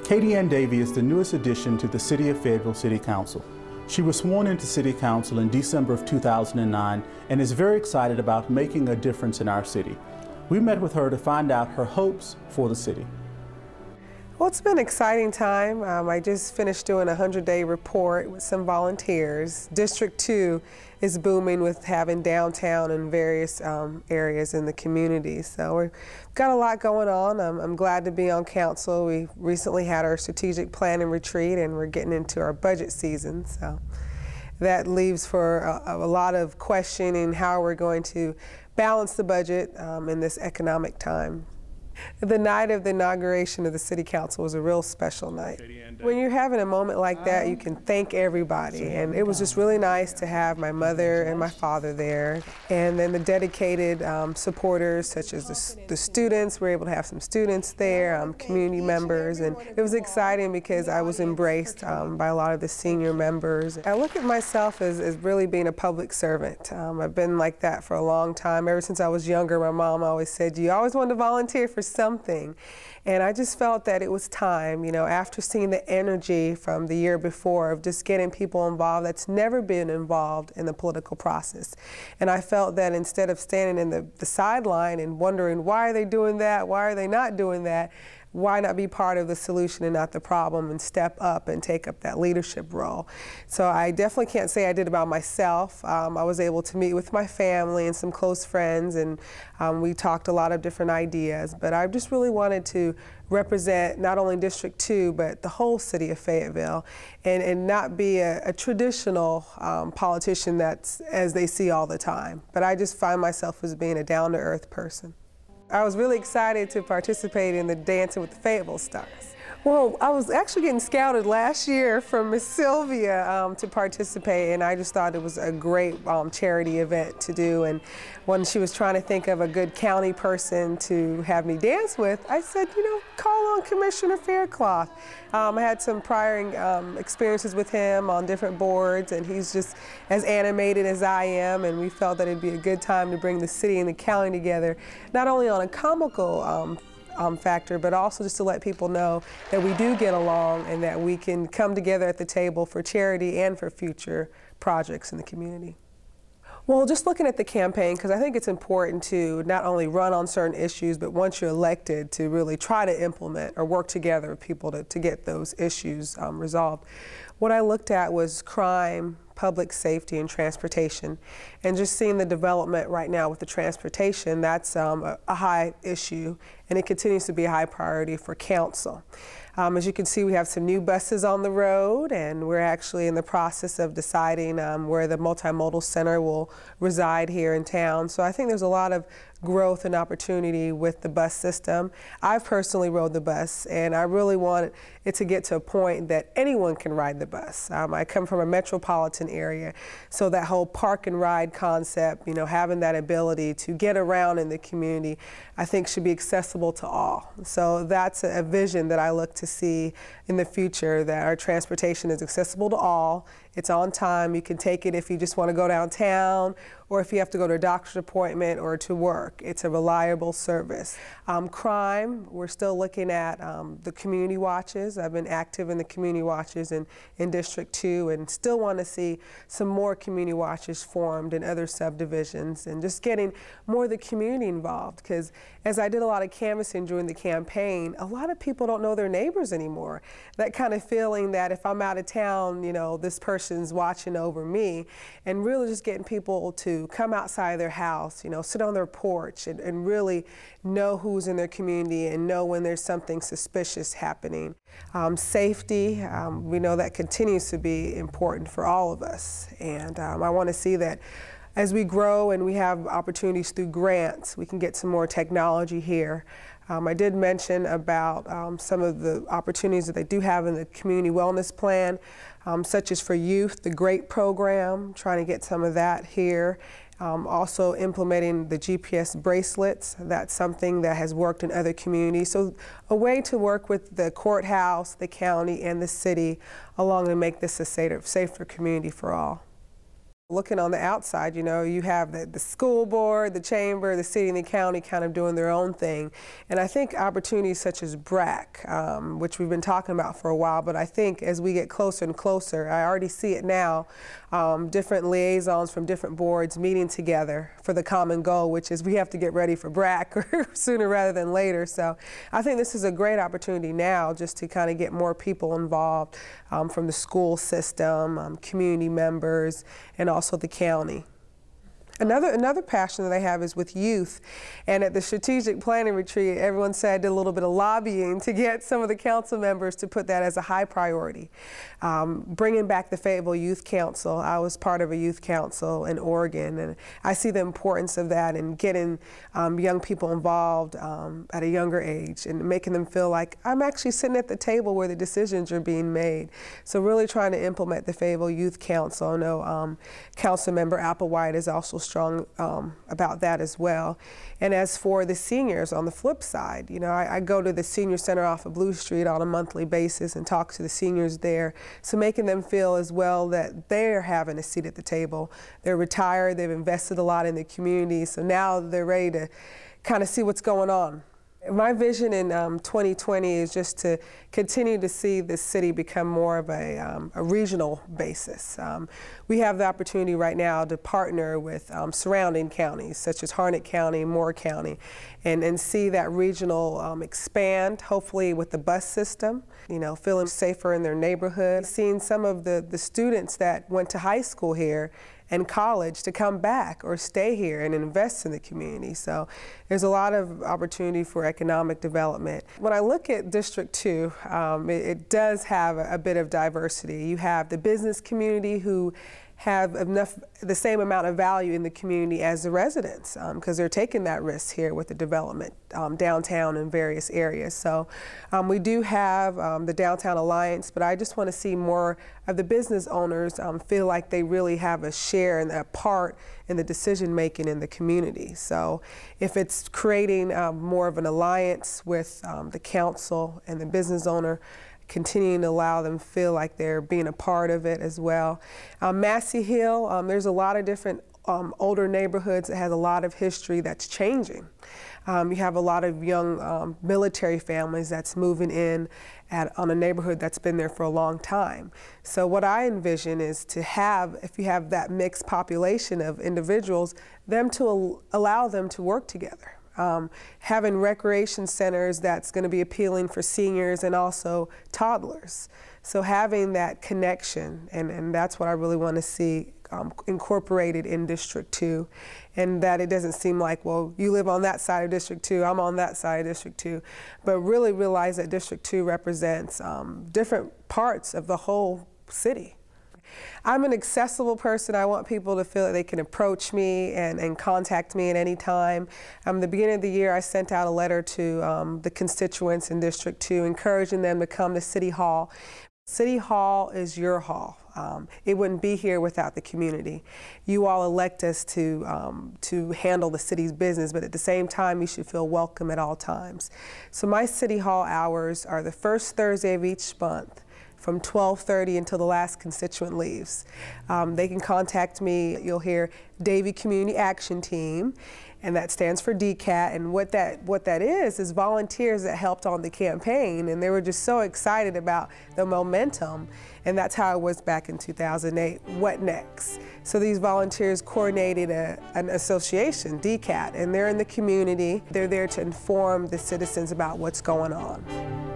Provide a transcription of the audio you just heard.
Kady-Ann Davy is the newest addition to the City of Fayetteville City Council. She was sworn into City Council in December of 2009 and is very excited about making a difference in our city. We met with her to find out her hopes for the city. Well, it's been an exciting time. I just finished doing a 100-day report with some volunteers. District 2 is booming with having downtown and various areas in the community. So we've got a lot going on. I'm glad to be on council. We recently had our strategic planning retreat and we're getting into our budget season. So that leaves for a lot of questioning how we're going to balance the budget in this economic time. The night of the inauguration of the City Council was a real special night. When you're having a moment like that, you can thank everybody. And it was just really nice to have my mother and my father there. And then the dedicated supporters, such as the students. We were able to have some students there, community members. And it was exciting because I was embraced by a lot of the senior members. I look at myself as really being a public servant. I've been like that for a long time. Ever since I was younger, my mom always said, you always wanted to volunteer for something. And I just felt that it was time, you know, after seeing the energy from the year before of just getting people involved that's never been involved in the political process. And I felt that instead of standing in the sideline and wondering why are they doing that, why are they not doing that, why not be part of the solution and not the problem and step up and take up that leadership role. So I definitely can't say I did it by myself. I was able to meet with my family and some close friends, and we talked a lot of different ideas. But I just really wanted to represent not only District 2, but the whole city of Fayetteville, and not be a traditional politician that's as they see all the time. But I just find myself as being a down-to-earth person. I was really excited to participate in the Dancing with the Fayetteville Stars. Well, I was actually getting scouted last year from Miss Sylvia to participate, and I just thought it was a great charity event to do. And when she was trying to think of a good county person to have me dance with, I said, you know, call on Commissioner Faircloth. I had some prior experiences with him on different boards, and he's just as animated as I am, and we felt that it'd be a good time to bring the city and the county together, not only on a comical factor, but also just to let people know that we do get along and that we can come together at the table for charity and for future projects in the community. Well, just looking at the campaign, because I think it's important to not only run on certain issues, but once you're elected to really try to implement or work together with people to get those issues resolved. What I looked at was crime, public safety, and transportation. And just seeing the development right now with the transportation, that's a high issue, and it continues to be a high priority for council. As you can see, we have some new buses on the road, and we're actually in the process of deciding where the multimodal center will reside here in town. So I think there's a lot of growth and opportunity with the bus system. I've personally rode the bus, and I really want it to get to a point that anyone can ride the bus. I come from a metropolitan area, so that whole park and ride concept, you know, having that ability to get around in the community, I think should be accessible to all. So that's a vision that I look to see in the future, that our transportation is accessible to all. It's on time. You can take it if you just want to go downtown, or if you have to go to a doctor's appointment or to work. It's a reliable service. Crime, we're still looking at the community watches. I've been active in the community watches in District 2, and still want to see some more community watches formed in other subdivisions, and just getting more of the community involved. Because as I did a lot of canvassing during the campaign, a lot of people don't know their neighbors anymore. That kind of feeling that if I'm out of town, you know, this person's watching over me, and really just getting people to come outside of their house, you know, sit on their porch and really know who's in their community and know when there's something suspicious happening. Safety, we know that continues to be important for all of us, and I want to see that as we grow and we have opportunities through grants, we can get some more technology here. I did mention about some of the opportunities that they do have in the community wellness plan, such as for youth, the GREAT program, trying to get some of that here. Also implementing the GPS bracelets. That's something that has worked in other communities. So a way to work with the courthouse, the county, and the city along to make this a safer community for all. Looking on the outside, you know, you have the school board, the chamber, the city and the county kind of doing their own thing. And I think opportunities such as BRAC, which we've been talking about for a while, but I think as we get closer and closer, I already see it now, different liaisons from different boards meeting together for the common goal, which is we have to get ready for BRAC sooner rather than later. So I think this is a great opportunity now just to kind of get more people involved from the school system, community members, and also the county. Another passion that I have is with youth, and at the strategic planning retreat, everyone said I did a little bit of lobbying to get some of the council members to put that as a high priority. Bringing back the Fayetteville Youth Council, I was part of a youth council in Oregon, and I see the importance of that and getting young people involved at a younger age and making them feel like I'm actually sitting at the table where the decisions are being made. So really trying to implement the Fayetteville Youth Council. I know Council Member Applewhite is also strong about that as well. And as for the seniors, on the flip side, you know, I go to the senior center off of Blue Street on a monthly basis and talk to the seniors there. So making them feel as well that they're having a seat at the table. They're retired, they've invested a lot in the community, so now they're ready to kind of see what's going on. My vision in 2020 is just to continue to see this city become more of a regional basis. We have the opportunity right now to partner with surrounding counties such as Harnett County, Moore County, and see that regional expand, hopefully with the bus system, you know, feeling safer in their neighborhood. Seeing some of the students that went to high school here and college to come back or stay here and invest in the community. So there's a lot of opportunity for economic development. When I look at District 2, it does have a bit of diversity. You have the business community who have the same amount of value in the community as the residents because they're taking that risk here with the development downtown in various areas. So we do have the Downtown Alliance, but I just want to see more of the business owners feel like they really have a share and a part in the decision making in the community. So if it's creating more of an alliance with the council and the business owner, continuing to allow them to feel like they're being a part of it as well. Massey Hill, there's a lot of different older neighborhoods that has a lot of history that's changing. You have a lot of young military families that's moving in on a neighborhood that's been there for a long time. So what I envision is to have, if you have that mixed population of individuals, them to allow them to work together. Having recreation centers that's going to be appealing for seniors and also toddlers. So having that connection, and that's what I really want to see incorporated in District 2, and that it doesn't seem like, well, you live on that side of District 2, I'm on that side of District 2, but really realize that District 2 represents different parts of the whole city. I'm an accessible person. I want people to feel that they can approach me and contact me at any time. At the beginning of the year, I sent out a letter to the constituents in District 2, encouraging them to come to City Hall. City Hall is your hall. It wouldn't be here without the community. You all elect us to handle the city's business, but at the same time, you should feel welcome at all times. So my City Hall hours are the first Thursday of each month, from 12:30 until the last constituent leaves. They can contact me. You'll hear Davy Community Action Team, and that stands for DCAT. And what that is volunteers that helped on the campaign, and they were just so excited about the momentum. And that's how it was back in 2008. What next? So these volunteers coordinated an association, DCAT, and they're in the community. They're there to inform the citizens about what's going on.